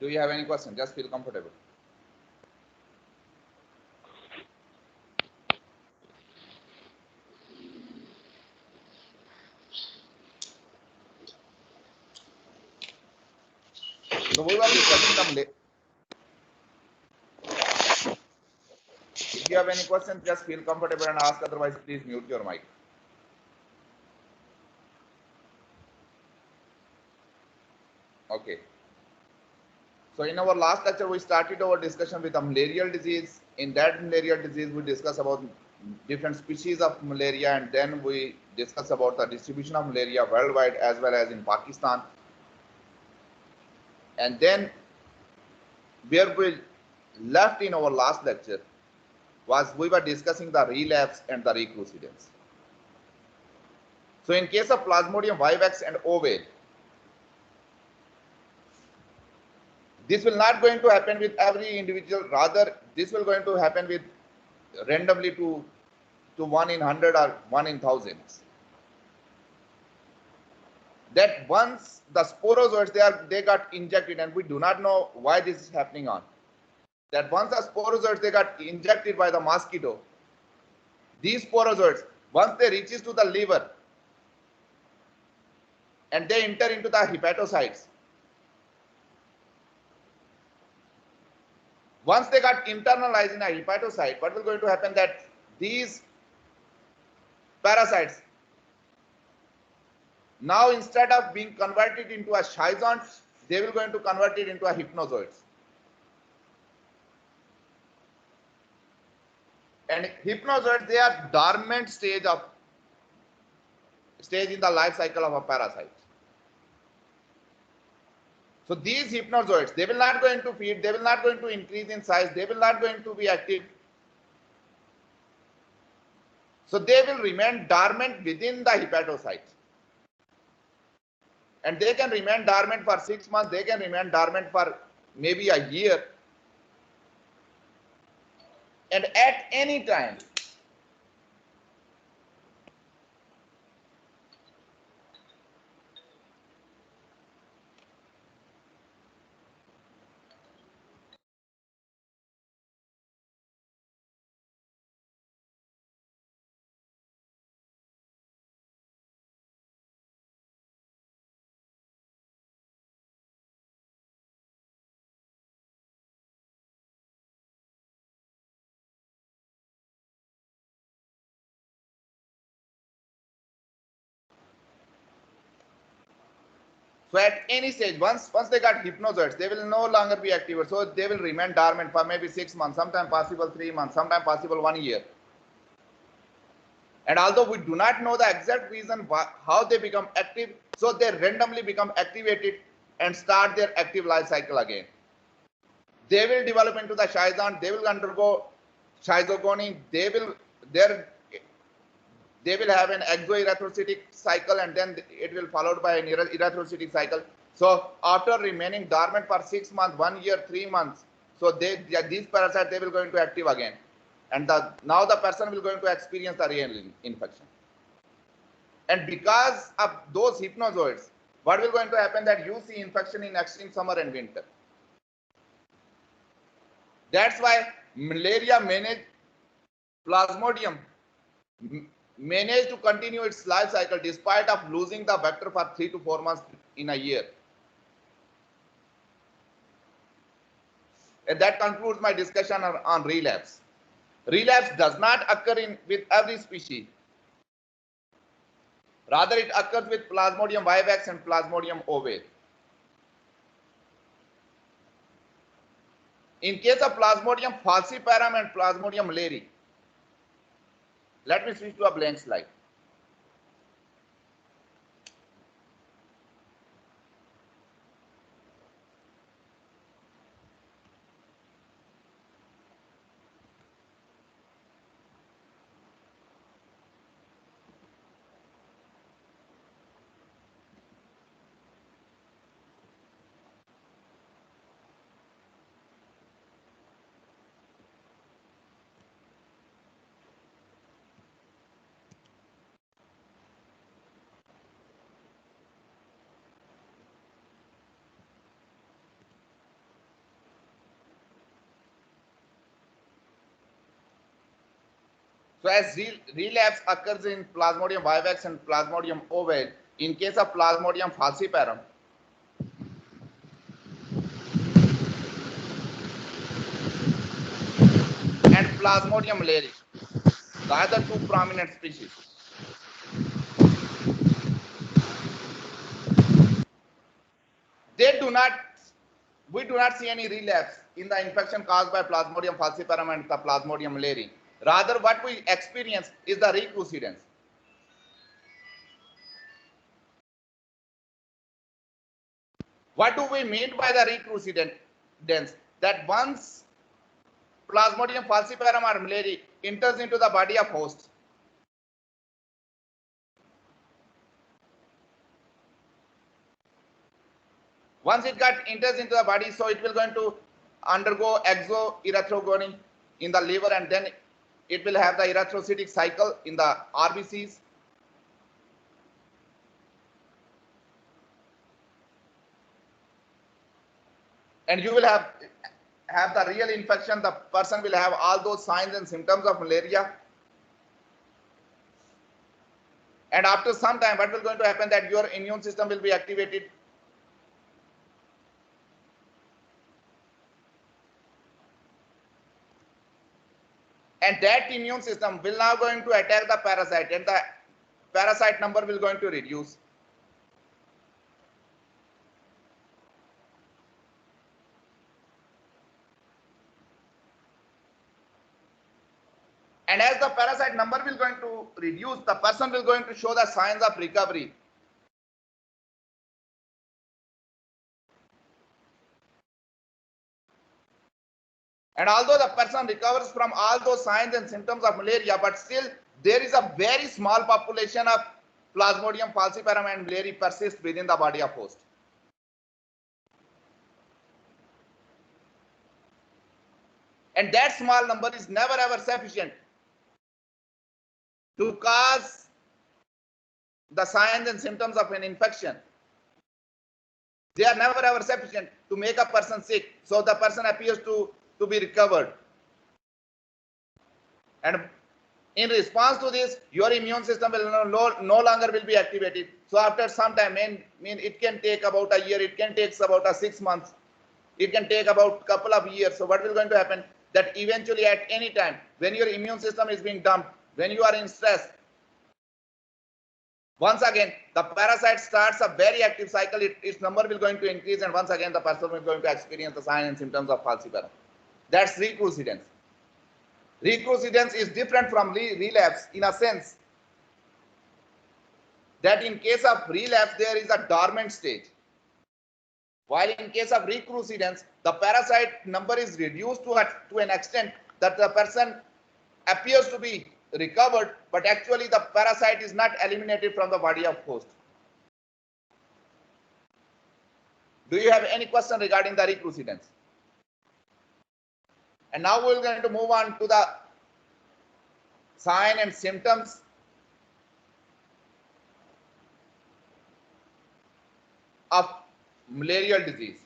Do you have any question? Just feel comfortable. So we were discussing the. If you have any questions, just feel comfortable and ask. Otherwise, please mute your mic. Okay. So in our last lecture, we started our discussion with the malarial disease. In that malarial disease, we discuss about different species of malaria, and then we discuss about the distribution of malaria worldwide as well as in Pakistan. And then where we left in our last lecture was we were discussing the relapse and the recrudescence. So in case of Plasmodium vivax and ovale, this will not going to happen with every individual. Rather, this will going to happen with randomly to 1 in 100 or 1 in thousands. That once the sporozoites they got injected, and we do not know why this is happening on. That once the sporozoites they got injected by the mosquito, these sporozoites once they reaches to the liver and they enter into the hepatocytes. Once they got internalized in a hepatocyte, what will going to happen that these parasites now instead of being converted into a schizont, they will going to convert it into a hypnozoites. And hypnozoites, they are dormant stage in the life cycle of a parasite. So these hypnozoites, they will not going to feed, they will not going to increase in size, they will not going to be active. So they will remain dormant within the hepatocyte. And they can remain dormant for 6 months, they can remain dormant for maybe a year. And at any time, so at any stage, once they got hypnozoites, they will no longer be active. So they will remain dormant for maybe 6 months, sometimes possible 3 months, sometimes possible 1 year. And although we do not know the exact reason how they become active, so they randomly become activated and start their active life cycle again. They will develop into the schizont, they will undergo schizogony, they will have an exoerythrocytic cycle, and then it will followed by an erythrocytic cycle. So after remaining dormant for 6 months, 1 year, 3 months, so these parasites they will go into active again, and now the person will going to experience the real infection. And because of those hypnozoites, what will going to happen that you see infection in extreme summer and winter. That's why malaria Plasmodium managed to continue its life cycle despite of losing the vector for 3 to 4 months in a year. And that concludes my discussion on relapse. Relapse does not occur with every species. Rather, it occurs with Plasmodium vivax and Plasmodium ovale. In case of Plasmodium falciparum and Plasmodium malariae, let me switch to a blank slide. So as relapse occurs in Plasmodium vivax and Plasmodium ovale, in case of Plasmodium falciparum, and Plasmodium leri, the other two prominent species. We do not see any relapse in the infection caused by Plasmodium falciparum and the Plasmodium leri. Rather, what we experience is the recrudescence. What do we mean by the recrudescence? That once Plasmodium falciparum or leri enters into the body of host, once it enters into the body, so it will going to undergo exoerythrogony in the liver, and then it will have the erythrocytic cycle in the RBCs. And you will have the real infection. The person will have all those signs and symptoms of malaria. And after some time, what will going to happen, that your immune system will be activated. And that immune system will now going to attack the parasite, and the parasite number will going to reduce. And as the parasite number will going to reduce, the person will going to show the signs of recovery. And although the person recovers from all those signs and symptoms of malaria, but still there is a very small population of Plasmodium falciparum and leri persist within the body of host. And that small number is never ever sufficient to cause the signs and symptoms of an infection. They are never ever sufficient to make a person sick, so the person appears to be recovered. And in response to this, your immune system will no longer will be activated. So after some time, it can take about a year, it can take about 6 months, it can take about a couple of years. So what will going to happen, that eventually at any time, when your immune system is being dumped, when you are in stress, once again the parasite starts a very active cycle, its number will going to increase, and once again the person will going to experience the signs and symptoms of falciparum. That's recrudescence. Recrudescence is different from relapse in a sense that in case of relapse there is a dormant stage, while in case of recrudescence the parasite number is reduced to an extent that the person appears to be recovered, but actually the parasite is not eliminated from the body of host. Do you have any question regarding the recrudescence? And now we're going to move on to the sign and symptoms of malarial disease.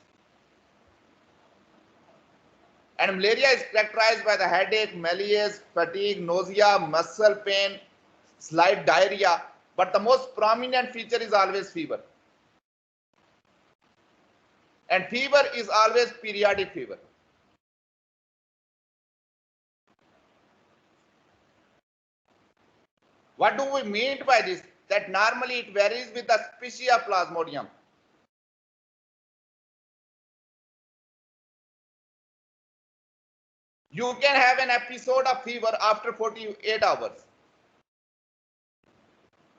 And malaria is characterized by the headache, malaise, fatigue, nausea, muscle pain, slight diarrhea, but the most prominent feature is always fever. And fever is always periodic fever. What do we mean by this? That normally it varies with the species of Plasmodium. You can have an episode of fever after 48 hours.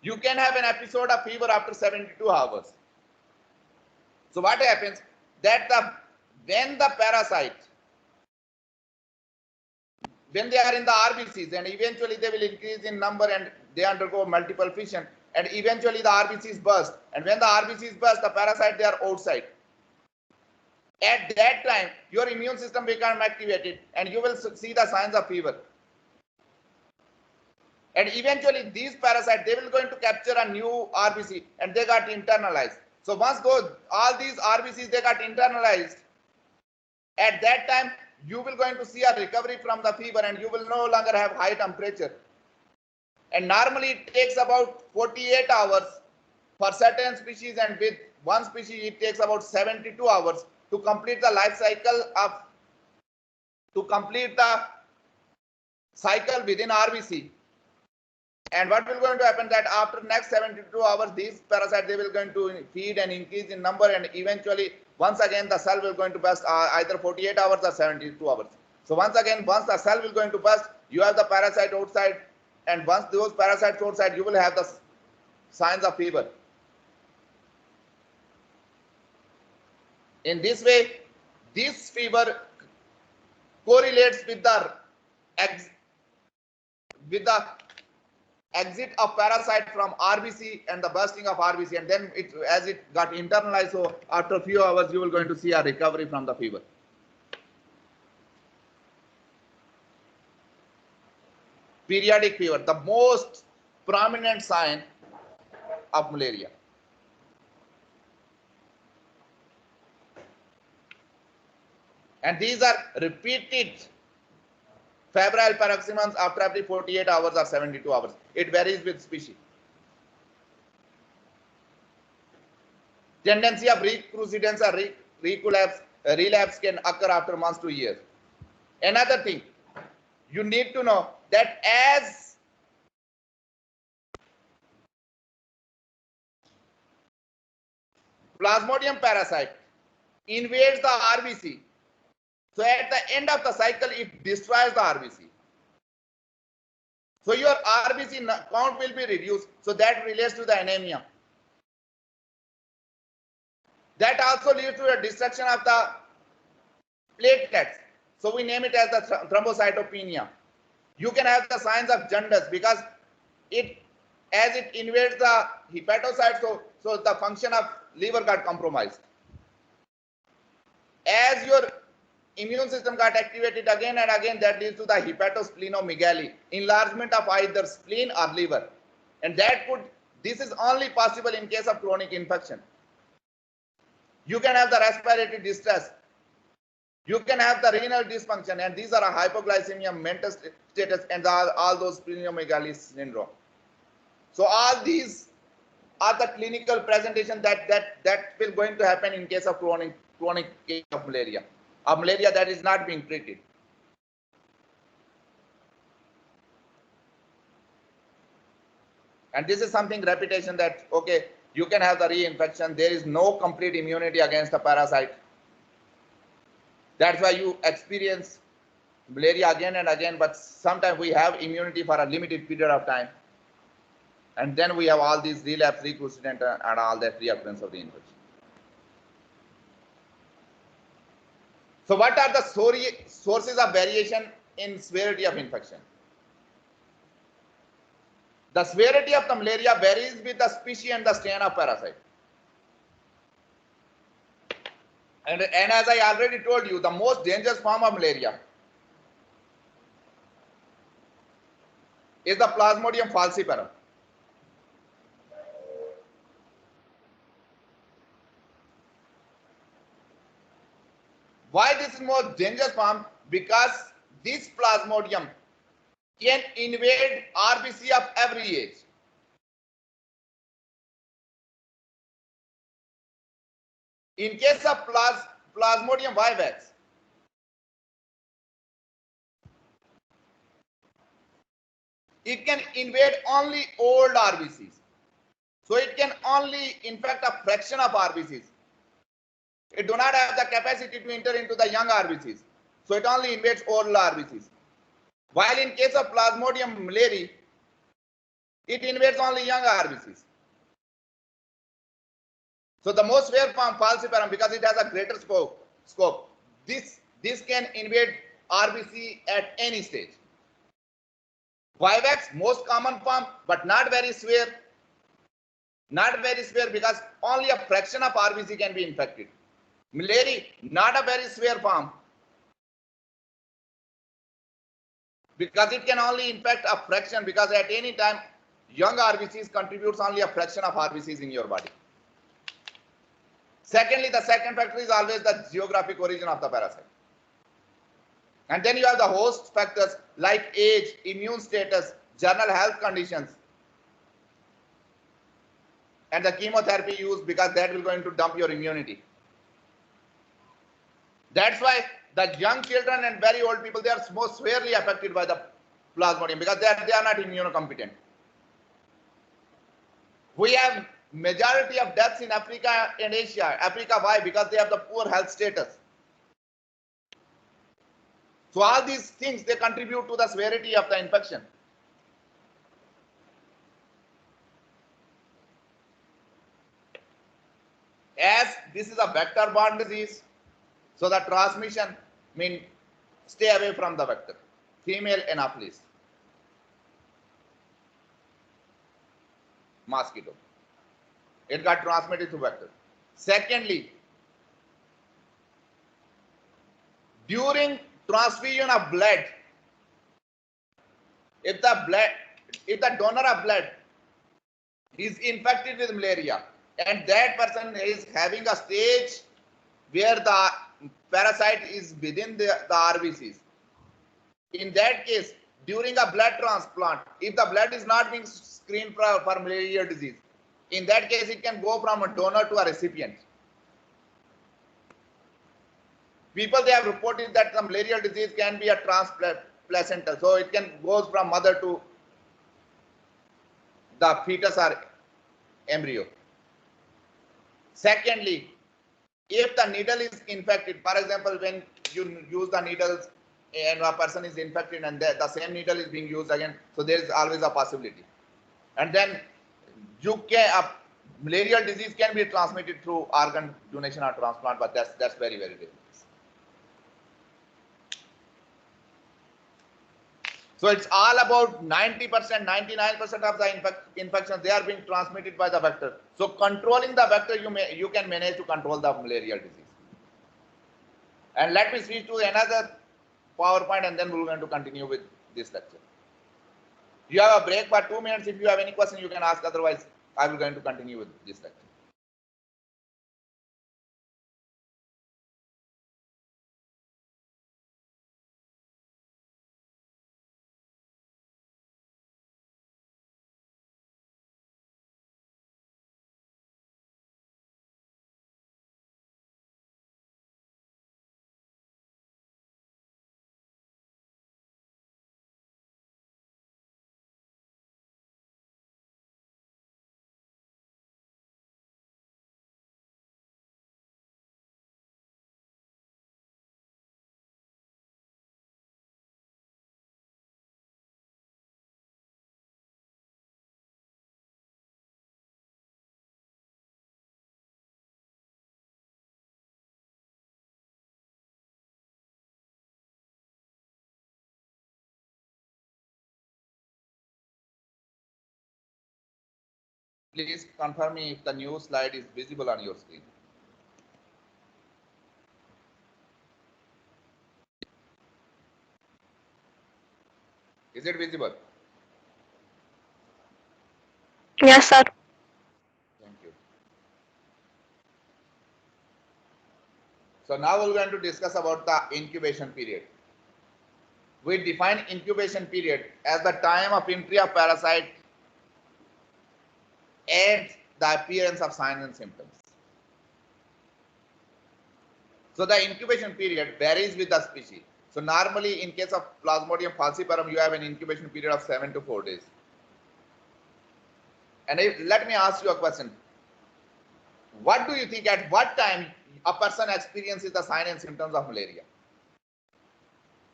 You can have an episode of fever after 72 hours. So what happens, that when the parasite, when they are in the RBCs, and eventually they will increase in number and they undergo multiple fission, and eventually the RBCs burst, and when the RBCs burst, the parasite, they are outside. At that time your immune system becomes activated and you will see the signs of fever. And eventually these parasites, they will going to capture a new RBC and they got internalized. So once all these RBCs, they got internalized, at that time you will going to see a recovery from the fever and you will no longer have high temperature. And normally it takes about 48 hours for certain species, and with one species it takes about 72 hours to complete the life cycle of, to complete the cycle within RBC. And what will going to happen that after next 72 hours, these parasites, they will going to feed and increase in number, and eventually once again the cell will going to burst either 48 hours or 72 hours. So once again, once the cell will going to burst, you have the parasite outside, and once those parasites outside, you will have the signs of fever. In this way, this fever correlates with the exit of parasite from RBC and the bursting of RBC, and then as it got internalized, so after a few hours you will going to see a recovery from the fever. Periodic fever, the most prominent sign of malaria. And these are repeated febrile paroxysms after every 48 hours or 72 hours. It varies with species. Tendency of recrudescence or relapse can occur after months to years. Another thing, you need to know that as Plasmodium parasite invades the RBC, so at the end of the cycle, it destroys the RBC. So your RBC count will be reduced. So that relates to the anemia. That also leads to a destruction of the platelets. So we name it as the thrombocytopenia. You can have the signs of jaundice because as it invades the hepatocyte, so the function of liver got compromised. As your immune system got activated again and again, that leads to the hepatosplenomegaly, enlargement of either spleen or liver. And this is only possible in case of chronic infection. You can have the respiratory distress. You can have the renal dysfunction, and these are a hypoglycemia, mental status, and all those splenomegaly syndrome. So all these are the clinical presentation that will going to happen in case of chronic case of malaria. A malaria that is not being treated. And this is something repetition that, okay, you can have the reinfection. There is no complete immunity against the parasite. That's why you experience malaria again and again, but sometimes we have immunity for a limited period of time. And then we have all these relapse, recrudescence, and all that reoccurrence of the infection. So what are the sources of variation in severity of infection? The severity of the malaria varies with the species and the strain of parasite. And as I already told you, the most dangerous form of malaria is the Plasmodium falciparum. Why this is most dangerous form? Because this Plasmodium can invade RBC of every age. In case of Plasmodium vivax, it can invade only old RBCs. So it can only infect a fraction of RBCs. It do not have the capacity to enter into the young RBCs. So it only invades old RBCs. While in case of Plasmodium malariae, it invades only young RBCs. So the most rare form falciparum, because it has a greater scope. This can invade RBC at any stage. Vivax, most common form, but not very severe. Not very severe because only a fraction of RBC can be infected. Malaria, not a very severe form because it can only infect a fraction, because at any time young RBCs contributes only a fraction of RBCs in your body. Secondly, the second factor is always the geographic origin of the parasite. And then you have the host factors like age, immune status, general health conditions, and the chemotherapy used, because that will going to dump your immunity. That's why the young children and very old people, they are most severely affected by the Plasmodium, because they are not immunocompetent. We have majority of deaths in Africa and Asia. Africa, why? Because they have the poor health status. So all these things, they contribute to the severity of the infection. As this is a vector-borne disease, so the transmission mean stay away from the vector. Female Anopheles, mosquito. It got transmitted through vector. Secondly, during transfusion of blood, if the donor of blood is infected with malaria, and that person is having a stage where the parasite is within the RBCs, in that case, during a blood transplant, if the blood is not being screened for malarial disease, in that case, it can go from a donor to a recipient. People, they have reported that the malarial disease can be a transplacental, so it can goes from mother to the fetus or embryo. Secondly, if the needle is infected, for example, when you use the needles and a person is infected and the same needle is being used again, so there is always a possibility. And then malarial disease can be transmitted through organ donation or transplant, but that's very, very difficult. So it's all about 90%, 99% of the infections, they are being transmitted by the vector. So controlling the vector, you can manage to control the malarial disease. And let me switch to another PowerPoint, and then we're going to continue with this lecture. You have a break for 2 minutes. If you have any question, you can ask. Otherwise, I will going to continue with this lecture. Please confirm me if the new slide is visible on your screen. Is it visible? Yes, sir. Thank you. So now we're going to discuss about the incubation period. We define incubation period as the time of entry of parasite and the appearance of signs and symptoms. So the incubation period varies with the species. So normally in case of Plasmodium falciparum, you have an incubation period of 7 to 4 days. And let me ask you a question. What do you think, at what time a person experiences the signs and symptoms of malaria?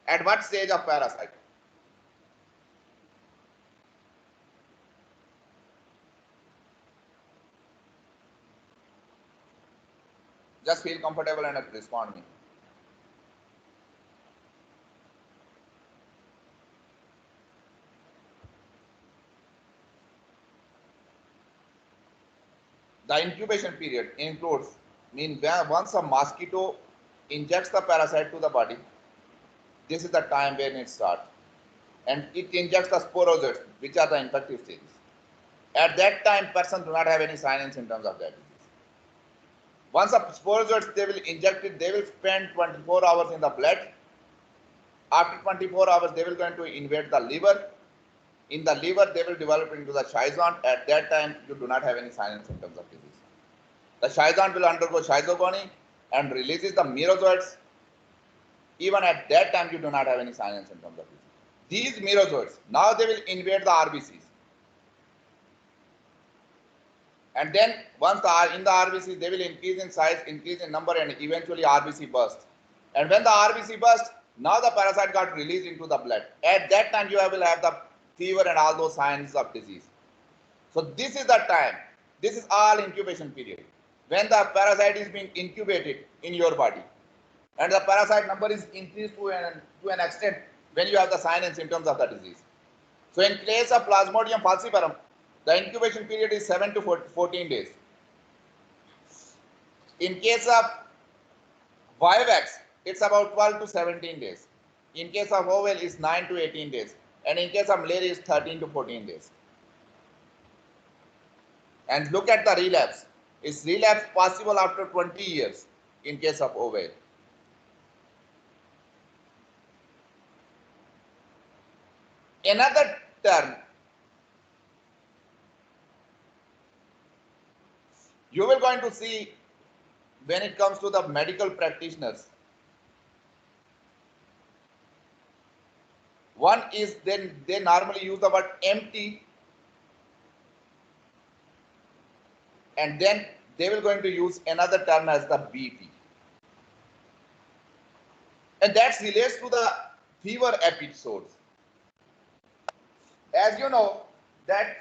At what stage of parasite? Just feel comfortable and respond me. The incubation period includes, once a mosquito injects the parasite to the body, this is the time when it starts. And it injects the sporozoites, which are the infective stages. At that time, person do not have any signs and symptoms of that disease. Once the sporozoites, they will inject it, they will spend 24 hours in the blood. After 24 hours, they will going to invade the liver. in the liver, they will develop into the schizont. At that time, you do not have any signs and symptoms of disease. The schizont will undergo schizogony and releases the merozoites. Even at that time, you do not have any signs and symptoms of disease. These merozoites, now they will invade the RBCs. And then once in the RBC, they will increase in size, increase in number, and eventually RBC burst. And when the RBC burst, now the parasite got released into the blood. At that time, you will have the fever and all those signs of disease. So this is the time. This is all incubation period. When the parasite is being incubated in your body, and the parasite number is increased to an extent when you have the signs and symptoms of the disease. So in case of Plasmodium falciparum, the incubation period is 7 to 14 days. In case of Vivax, it's about 12 to 17 days. In case of oval, it's 9 to 18 days. And in case of malaria, it's 13 to 14 days. And look at the relapse. Is relapse possible after 20 years in case of oval? Another term you will going to see when it comes to the medical practitioners. One is then they normally use the word empty, and then they will going to use another term as the BP. And that relates to the fever episodes. As you know that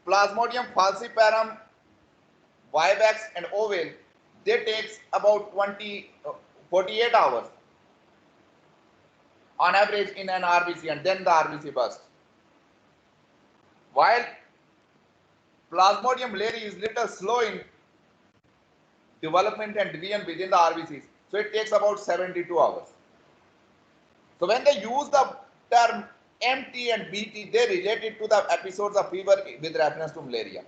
Plasmodium falciparum, Vivax and oval, they takes about 48 hours on average in an RBC, and then the RBC bursts. While Plasmodium malaria is little slow in development and division within the RBCs, so it takes about 72 hours. So when they use the term MT and BT, they relate it to the episodes of fever with reference to malaria.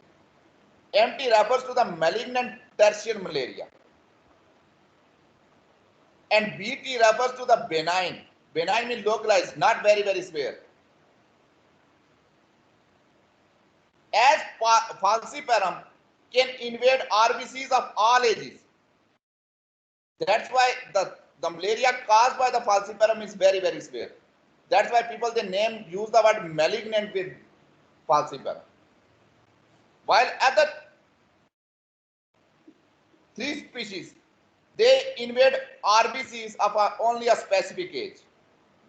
MT refers to the malignant tertiary malaria, and BT refers to the benign. Benign means localized, not very severe. As falciparum can invade RBCs of all ages. That's why the malaria caused by the falciparum is very severe. That's why people use the word malignant with falciparum. While other three species, they invade RBCs of only a specific age.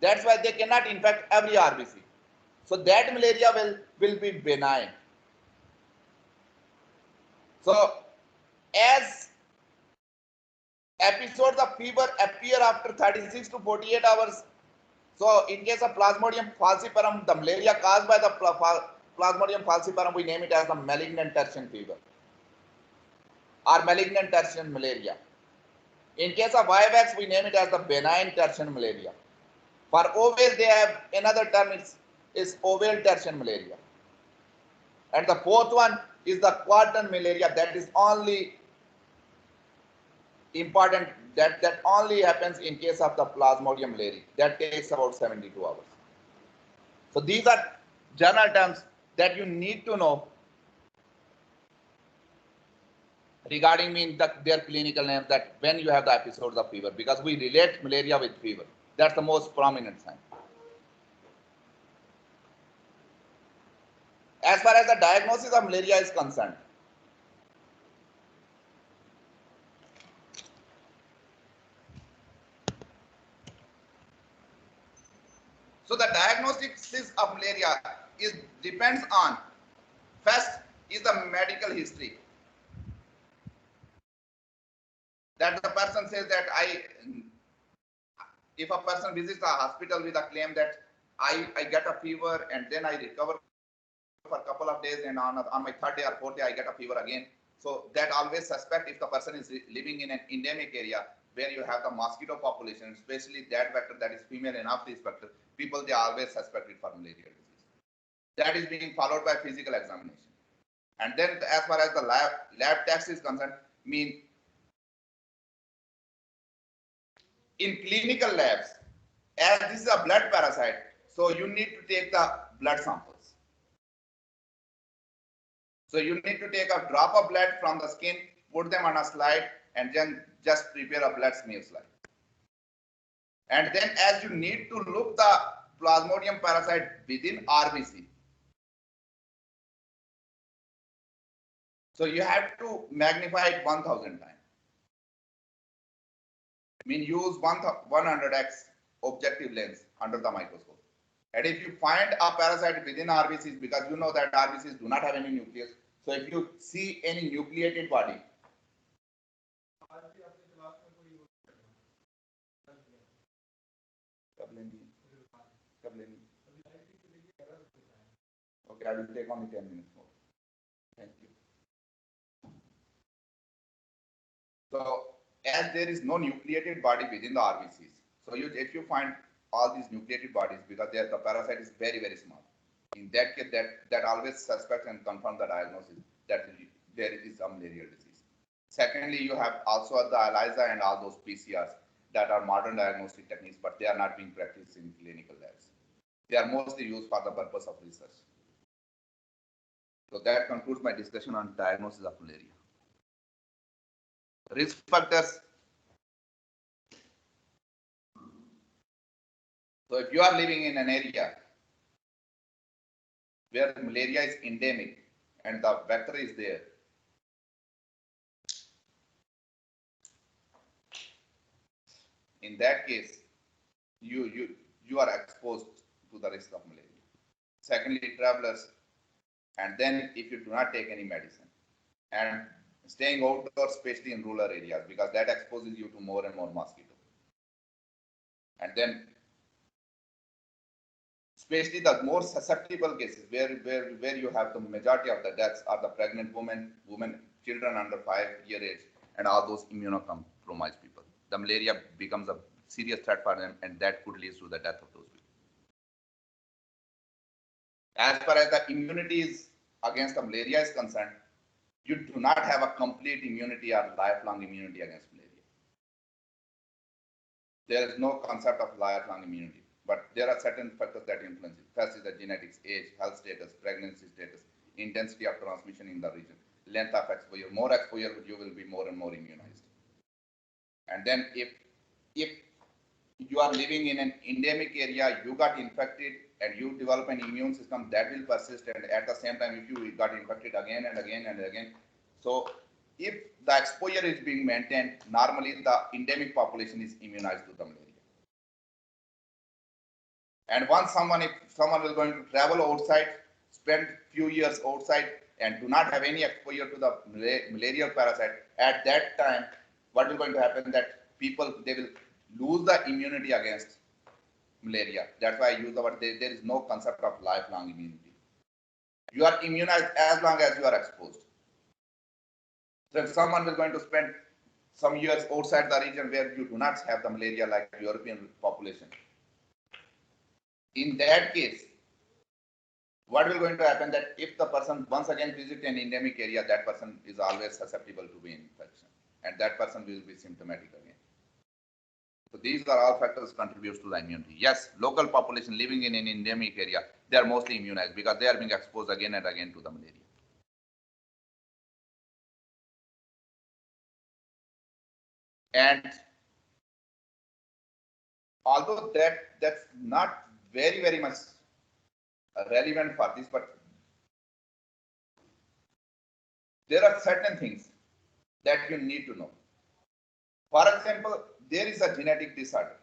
That's why they cannot infect every RBC. So that malaria will be benign. So as episodes of fever appear after 36 to 48 hours, so in case of Plasmodium falciparum, the malaria caused by the Plasmodium falciparum, we name it as the malignant tertian fever or malignant tertian malaria. In case of Vivax, we name it as the benign tertian malaria. For oval, they have another term, is oval tertian malaria. And the fourth one is the quartan malaria. That is only important, that only happens in case of the Plasmodium malaria. That takes about 72 hours. So these are general terms that you need to know regarding their clinical name, that when you have the episodes of fever, because we relate malaria with fever. That's the most prominent sign. As far as the diagnosis of malaria is concerned, so the diagnosis of malaria depends on, first is the medical history. That the person says that if a person visits a hospital with a claim that I get a fever and then I recover for a couple of days, and on my third day or fourth day I get a fever again. So that always suspect if the person is living in an endemic area where you have the mosquito population, especially that vector that is female enough this vector, people they always suspect it for malaria disease. That is being followed by physical examination. And then as far as the lab test is concerned, in clinical labs, as this is a blood parasite, So you need to take the blood samples. So you need to take a drop of blood from the skin, put them on a slide, and then just prepare a blood smear slide. And then as you need to look the Plasmodium parasite within RBC, so you have to magnify it 1000 times. I mean, use 100x objective lens under the microscope. And if you find a parasite within RBCs, because you know that RBCs do not have any nucleus, so if you see any nucleated body, okay, I will take only 10 minutes more. Thank you. So as there is no nucleated body within the RBCs, so if you find all these nucleated bodies, because the parasite is very, very small, in that case, that always suspect and confirm the diagnosis that there is some malarial disease. Secondly, you have also the ELISA and all those PCRs that are modern diagnostic techniques, but they are not being practiced in clinical labs. They are mostly used for the purpose of research. So that concludes my discussion on diagnosis of malaria. Risk factors. So if you are living in an area where malaria is endemic and the vector is there, in that case, you are exposed to the risk of malaria. Secondly, travelers, and then if you do not take any medicine, and staying outdoors, especially in rural areas, because that exposes you to more and more mosquitoes. And then, especially the more susceptible cases, where you have the majority of the deaths are the pregnant women, children under 5-year age, and all those immunocompromised people. The malaria becomes a serious threat for them, and that could lead to the death of those people. As far as the immunities against the malaria is concerned, you do not have a complete immunity or lifelong immunity against malaria. There is no concept of lifelong immunity, but there are certain factors that influence it. First is the genetics, age, health status, pregnancy status, intensity of transmission in the region, length of exposure. More exposure, you will be more and more immunized. And then if you are living in an endemic area, you got infected and you develop an immune system that will persist, and at the same time, if you got infected again and again and again, so if the exposure is being maintained, normally the endemic population is immunized to the malaria. And once if someone is going to travel outside, spend few years outside, and do not have any exposure to the malarial parasite, at that time, what is going to happen that people, they will lose the immunity against malaria. That's why I use the word, there is no concept of lifelong immunity. You are immunized as long as you are exposed. So if someone is going to spend some years outside the region where you do not have the malaria like European population, in that case, what will going to happen that if the person once again visit an endemic area, that person is always susceptible to be infection, and that person will be symptomatic again. So these are all factors contributes to the immunity. Yes, local population living in an endemic area, they are mostly immunized because they are being exposed again and again to the malaria. And although that's not very much relevant for this, but there are certain things that you need to know. For example, there is a genetic disorder,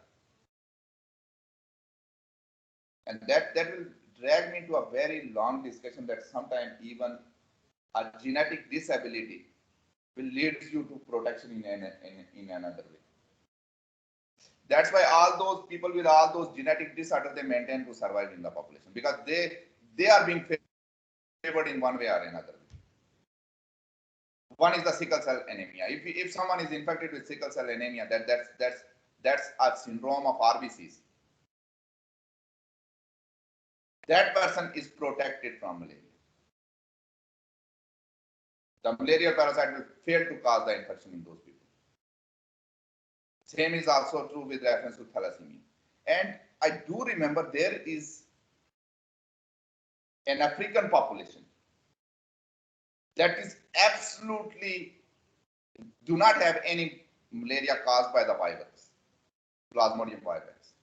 and that will drag me to a very long discussion that sometimes even a genetic disability will lead you to protection in another way. That's why all those people with all those genetic disorders, they maintain to survive in the population because they are being favored in one way or another. One is the sickle cell anemia. If someone is infected with sickle cell anemia, that's a syndrome of RBCs. That person is protected from malaria. The malarial parasite will fail to cause the infection in those people. Same is also true with reference to thalassemia. And I do remember there is an African population that is absolutely do not have any malaria caused by the virus, Plasmodium vivax.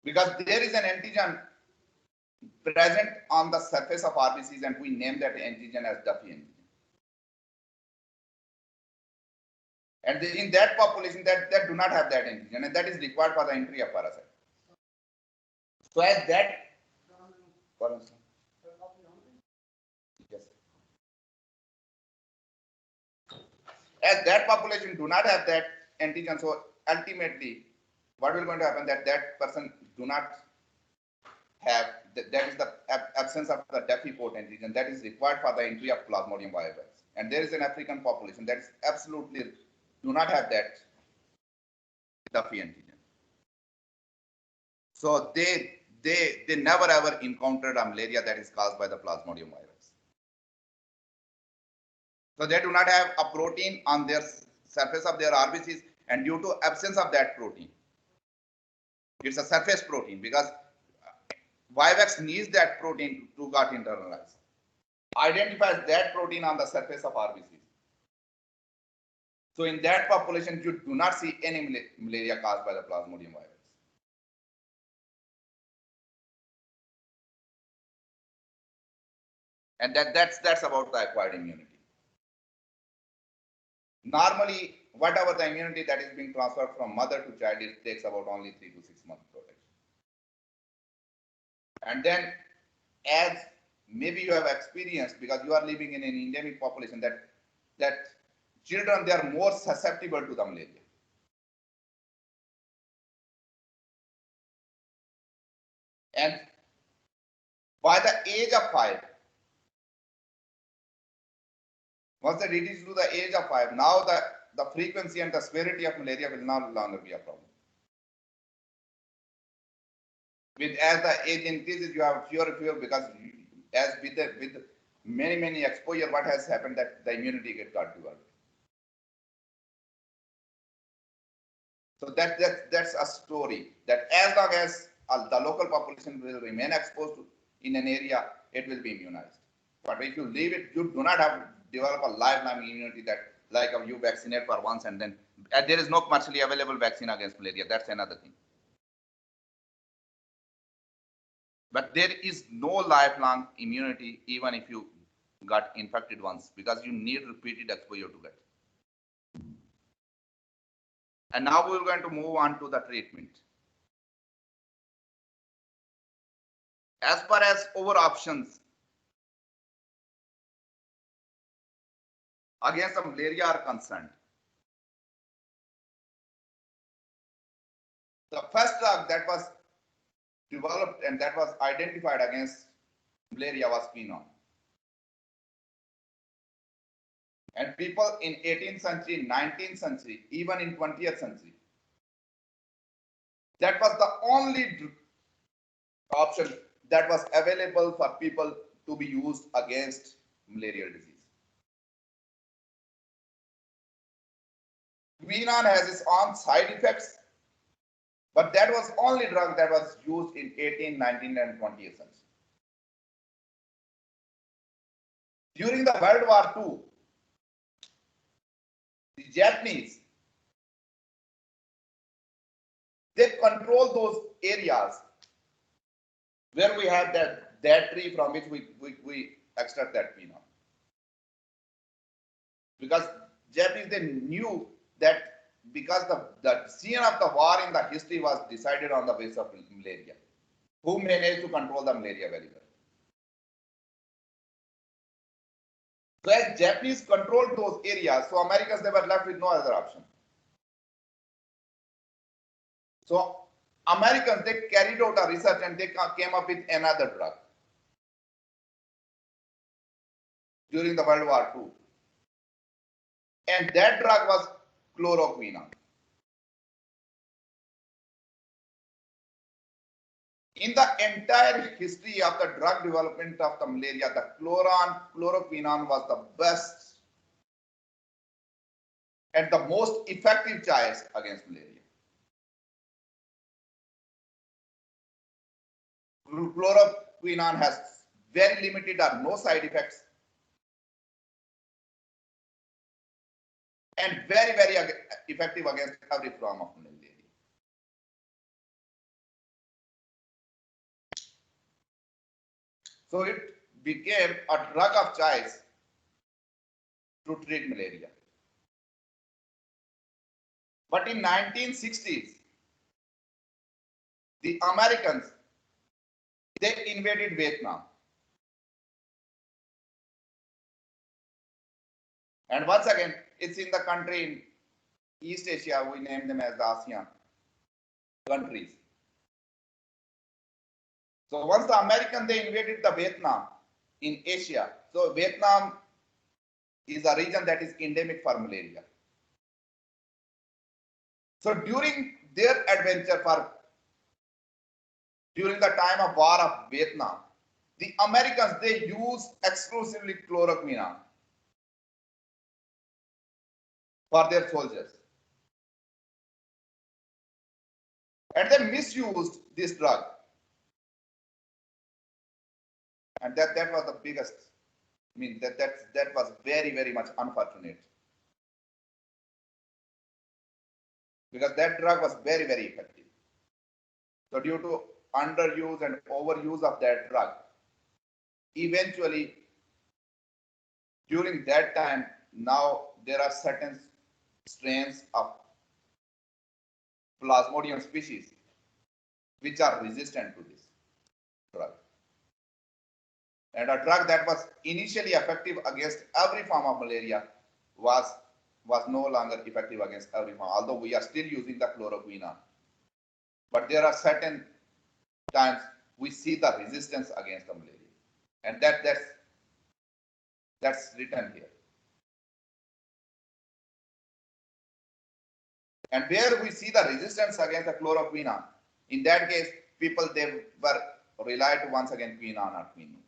Because there is an antigen present on the surface of RBCs and we name that antigen as Duffy antigen. And in that population that do not have that antigen and that is required for the entry of parasite. So as that, yes, as that population do not have that antigen, so ultimately what will going to happen that that person do not have that is the absence of the Duffy port antigen that is required for the entry of Plasmodium vivax. And there is an African population that is absolutely do not have that Duffy antigen. So they never ever encountered a malaria that is caused by the Plasmodium virus. So they do not have a protein on their surface of their RBCs, and due to absence of that protein, it's a surface protein because vivax needs that protein to get internalized. Identifies that protein on the surface of RBCs. So in that population, you do not see any malaria caused by the Plasmodium virus. And that's about the acquired immunity. Normally, whatever the immunity that is being transferred from mother to child, it takes about only 3 to 6 months protection. And then, as maybe you have experienced, because you are living in an endemic population, that children, they are more susceptible to the malaria. And by the age of 5, once they reach to the age of 5, now the frequency and the severity of malaria will no longer be a problem. As the age increases, you have fewer because as with many exposure, what has happened that the immunity got developed. So that's a story that as long as the local population will remain exposed to in an area, it will be immunized. But if you leave it, you do not have develop a lifelong immunity that like you vaccinate for once and then there is no commercially available vaccine against malaria. That's another thing. But there is no lifelong immunity even if you got infected once because you need repeated exposure to get. And now we're going to move on to the treatment. As far as our options against the malaria are concerned, the first drug that was developed and that was identified against malaria was quinone. And people in 18th century, 19th century, even in 20th century, that was the only option that was available for people to be used against malarial disease. Quinone has its own side effects, but that was only drug that was used in 18th, 19th, and 20th century. During the World War II, the Japanese, they control those areas where we have that tree from which we extract that quinone. Because Japanese, they knew that because the scene of the war in the history was decided on the basis of malaria. Who managed to control the malaria very well? So as Japanese controlled those areas, so Americans, they were left with no other option. So Americans, they carried out a research and they came up with another drug during the World War II. And that drug was chloroquine. In the entire history of the drug development of the malaria, the chloroquine was the best and the most effective choice against malaria. Chloroquine has very limited or no side effects and very, very effective against every form of malaria. So it became a drug of choice to treat malaria. But in 1960s, the Americans, they invaded Vietnam. And once again, it's in the country in East Asia, we name them as the ASEAN countries. So once the Americans, they invaded the Vietnam in Asia. So Vietnam is a region that is endemic for malaria. So during their adventure during the time of war of Vietnam, the Americans, they used exclusively chloroquine for their soldiers. And they misused this drug. And that was the biggest, I mean, that was very, very much unfortunate. Because that drug was very, very effective. So due to underuse and overuse of that drug, eventually, during that time, now there are certain strains of Plasmodium species which are resistant to this drug. And a drug that was initially effective against every form of malaria was no longer effective against every form, although we are still using the chloroquine. But there are certain times we see the resistance against the malaria. And that's written here. And where we see the resistance against the chloroquine, in that case, people, they were relied once again quinine or quinine.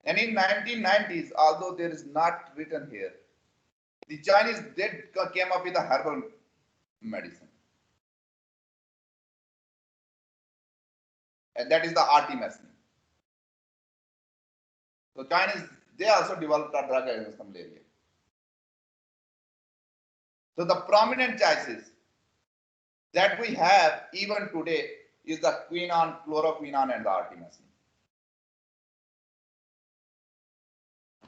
And in 1990s, although there is not written here, the Chinese did came up with a herbal medicine. And that is the artemisinin. So Chinese, they also developed a drug against malaria. So the prominent choices that we have even today is the quinine, chloroquine, and the artemisinin.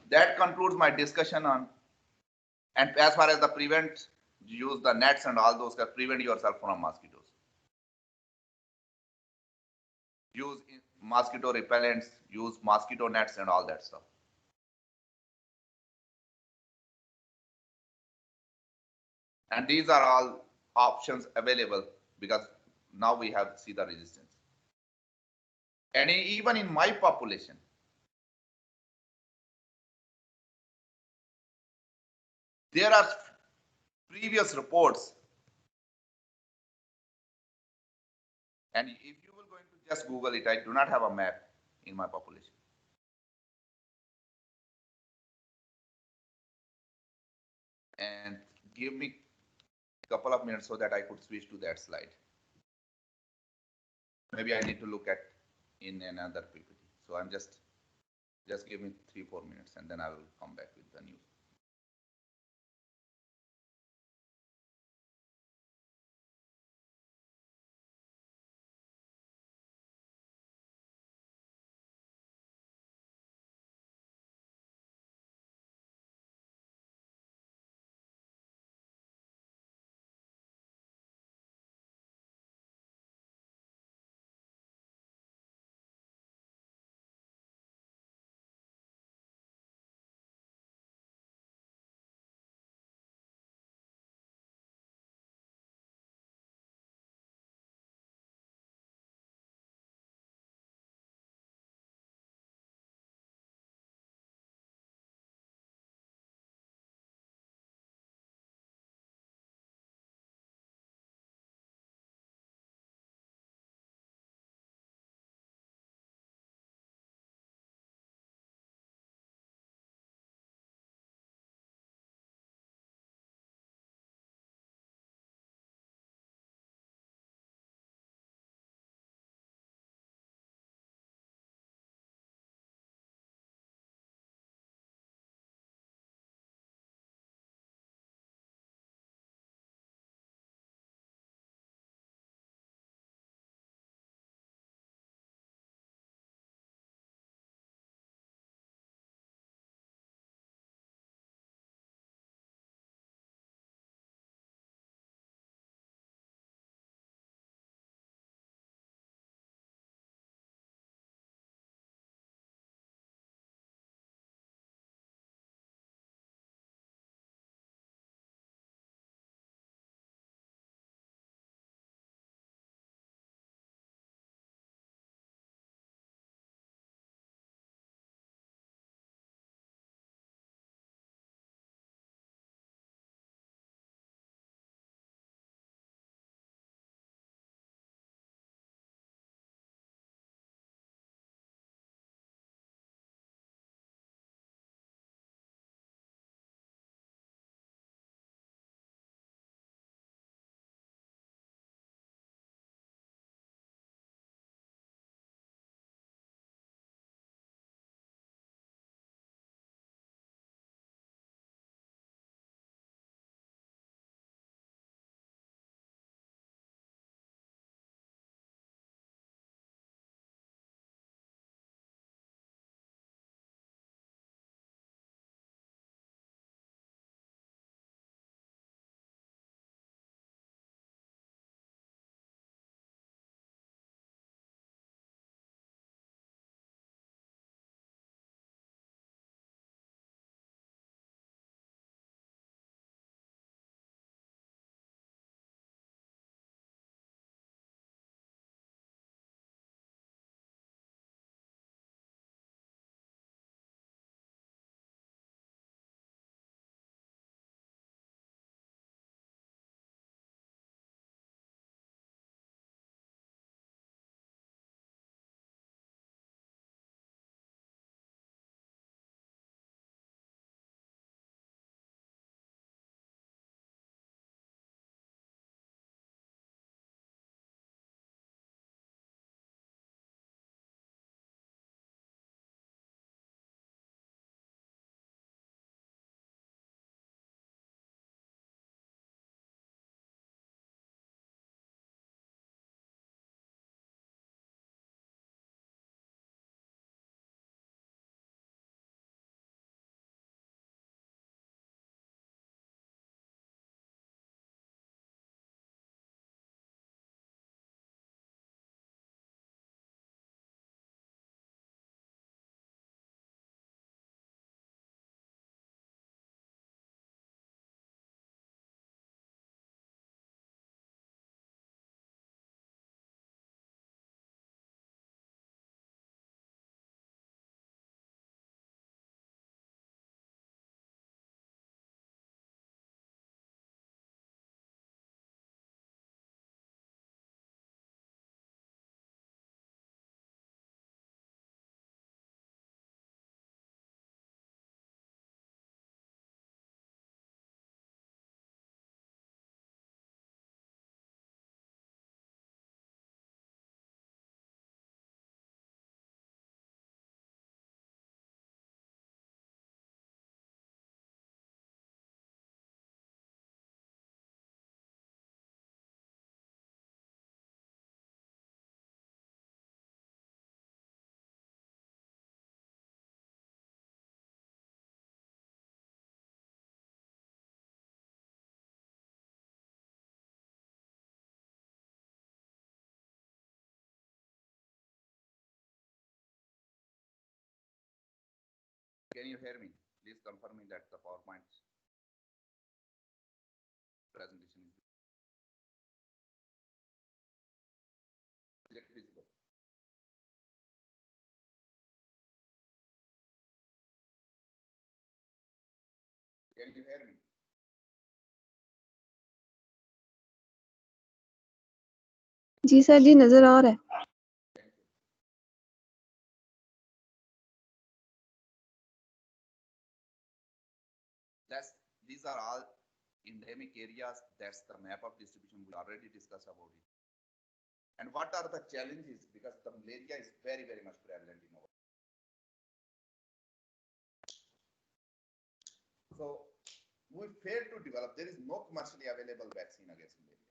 That concludes my discussion on, and as far as the prevent, use the nets and all those, prevent yourself from mosquitoes. Use mosquito repellents, use mosquito nets and all that stuff. And these are all options available because now we have see the resistance. And even in my population, there are previous reports, and if you will going to just Google it, I do not have a map in my population. And give me a couple of minutes so that I could switch to that slide. Maybe I need to look at in another PPT. So I'm just give me 3-4 minutes and then I will come back with the news. Can you hear me? Please confirm me that the PowerPoint presentation is visible. Can you hear me? जी sir जी नजर आ रहा है. These are all endemic areas. That's the map of distribution. We already discussed about it. And what are the challenges? Because the malaria is very, very much prevalent in our. So we failed to develop. There is no commercially available vaccine against malaria.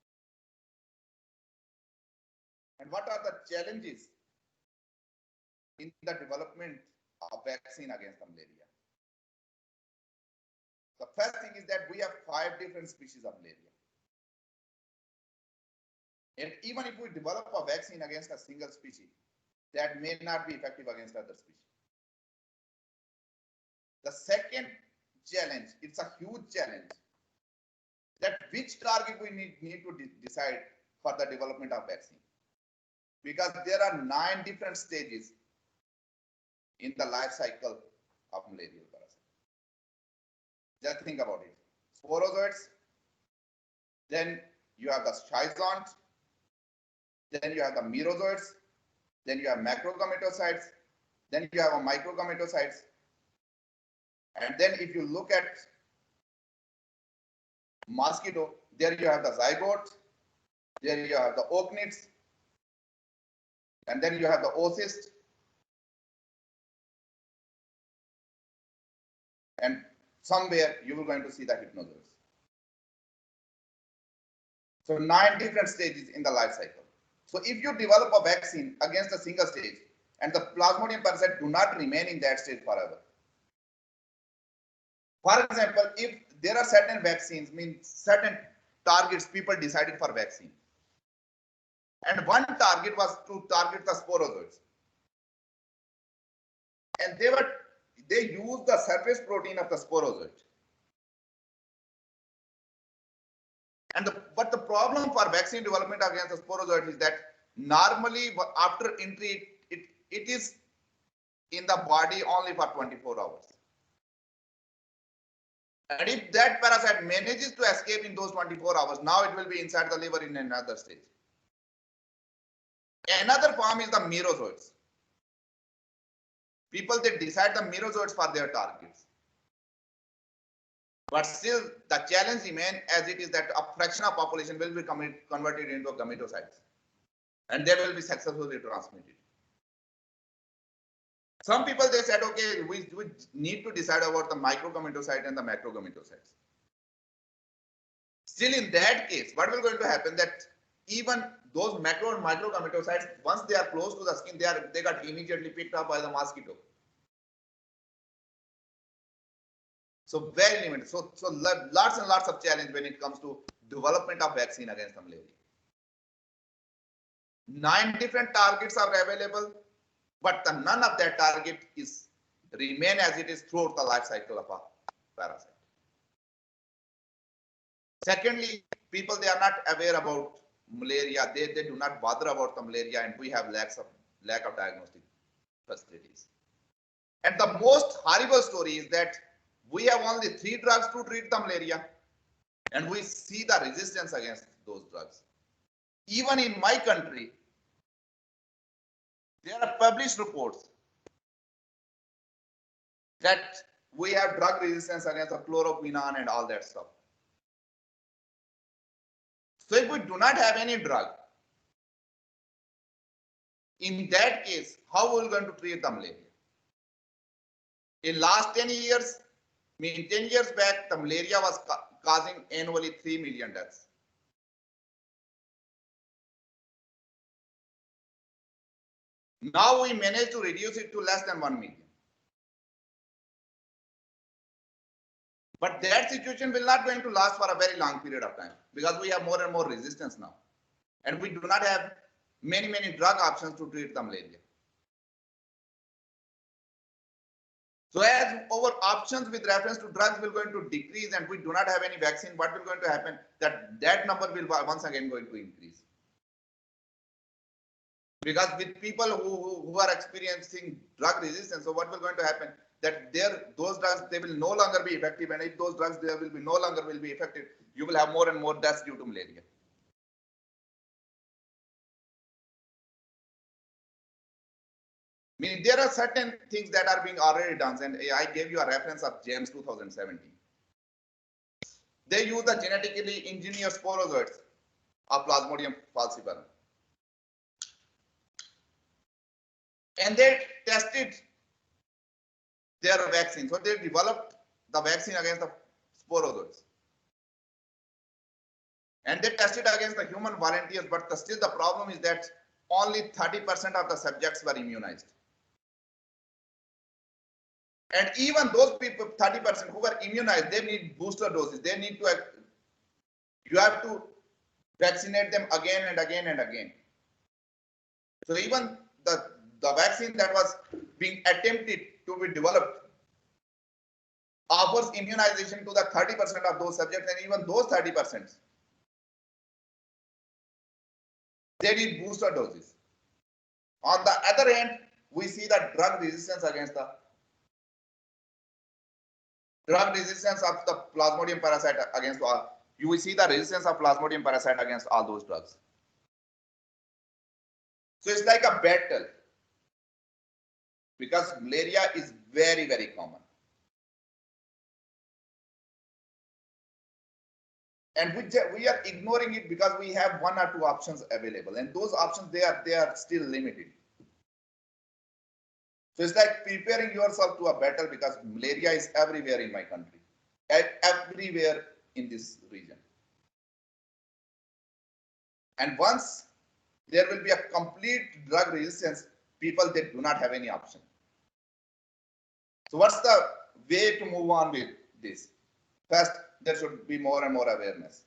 And what are the challenges in the development of vaccine against the malaria? The first thing is that we have 5 different species of malaria. And even if we develop a vaccine against a single species, that may not be effective against other species. The second challenge, it's a huge challenge, that which target we need to decide for the development of vaccine. Because there are 9 different stages in the life cycle of malarial parasite. Just think about it. Sporozoites, then you have the schizont, then you have the merozoites, then you have macrogametocytes, then you have a microgametocytes. And then if you look at mosquito, there you have the zygote, there you have the oocnids, and then you have the oocyst, and somewhere you are going to see the hypnozoites. So 9 different stages in the life cycle. So if you develop a vaccine against a single stage and the Plasmodium parasite do not remain in that stage forever. For example, if there are certain vaccines, means certain targets people decided for vaccine. And one target was to target the sporozoites. And they used the surface protein of the sporozoite. But the problem for vaccine development against the sporozoite is that normally after entry, it is in the body only for 24 hours. And if that parasite manages to escape in those 24 hours, now it will be inside the liver in another stage. Another form is the merozoites. People, they decide the merozoites for their targets. But still, the challenge remains as it is that a fraction of population will be converted into gametocytes. And they will be successfully transmitted. Some people, they said, okay, we need to decide about the microgametocyte and the macrogametocytes. Still, in that case, what will going to happen that even those macro and microgametocytes, once they are close to the skin, they got immediately picked up by the mosquito. So very limited. So lots and lots of challenge when it comes to development of vaccine against the malaria. 9 different targets are available, but none of that target is remain as it is throughout the life cycle of a parasite. Secondly, people, they are not aware about malaria. They do not bother about the malaria, and we have lack of diagnostic facilities. And the most horrible story is that we have only 3 drugs to treat the malaria, and we see the resistance against those drugs. Even in my country, there are published reports that we have drug resistance against the chloroquine and all that stuff. So if we do not have any drug, in that case, how are we going to treat the malaria? In last 10 years, I mean 10 years back, the malaria was causing annually 3 million deaths. Now we managed to reduce it to less than 1 million. But that situation will not going to last for a very long period of time because we have more and more resistance now. And we do not have many drug options to treat the malaria. So as our options with reference to drugs will going to decrease and we do not have any vaccine, what will going to happen? That number will once again going to increase. Because with people who are experiencing drug resistance, so what will going to happen? That those drugs, they will no longer be effective, and if those drugs they will be no longer will be effective, you will have more and more deaths due to malaria. Meaning there are certain things that are being already done, and I gave you a reference of James 2017. They use the genetically engineered sporozoites of Plasmodium falciparum, and they tested their vaccine. So they developed the vaccine against the sporozoites, and they tested against the human volunteers. But still, the problem is that only 30% of the subjects were immunized. And even those people, 30% who were immunized, they need booster doses. They need to, you have to vaccinate them again and again and again. So even the vaccine that was being attempted to be developed offers immunization to the 30% of those subjects, and even those 30%, they need booster doses. On the other hand, we see that drug resistance of the Plasmodium parasite against all. You will see the resistance of Plasmodium parasite against all those drugs. So it's like a battle, because malaria is very, very common. And we are ignoring it because we have one or two options available, and those options they are still limited. So it's like preparing yourself to a battle, because malaria is everywhere in my country, everywhere in this region. And once there will be a complete drug resistance, people, they do not have any option. So what's the way to move on with this? First, there should be more and more awareness.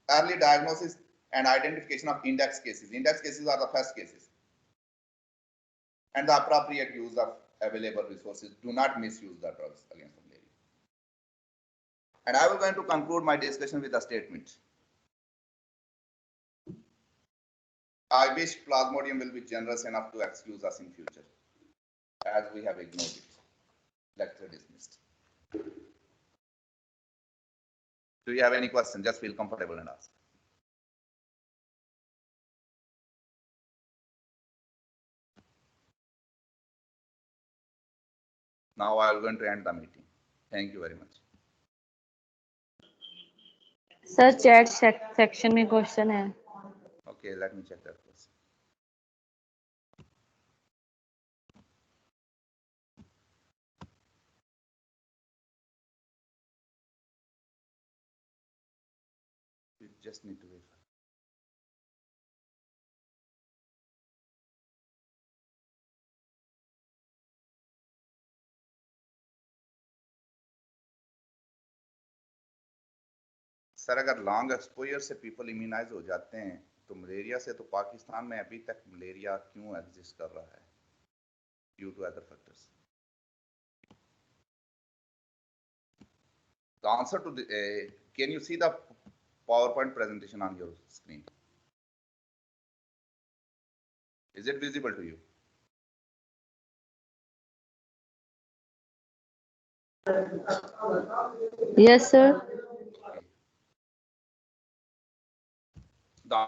Early diagnosis and identification of index cases. Index cases are the first cases. And the appropriate use of available resources. Do not misuse the drugs against malaria. And I will going to conclude my discussion with a statement. I wish Plasmodium will be generous enough to excuse us in future, as we have ignored it. Lecture dismissed. Do you have any questions? Just feel comfortable and ask. Now I am going to end the meeting. Thank you very much. Sir, chat section में question है. Okay, let me check that question. You just need to wait. Sir, अगर long exposure से people immunise हो जाते हैं तो malaria से, तो पाकिस्तान में अभी तक मलेरिया क्यों एग्जिस्ट कर रहा है? Due to other factors. The answer to the, can you see the PowerPoint presentation on your screen? Is it visible to you? Yes, sir. The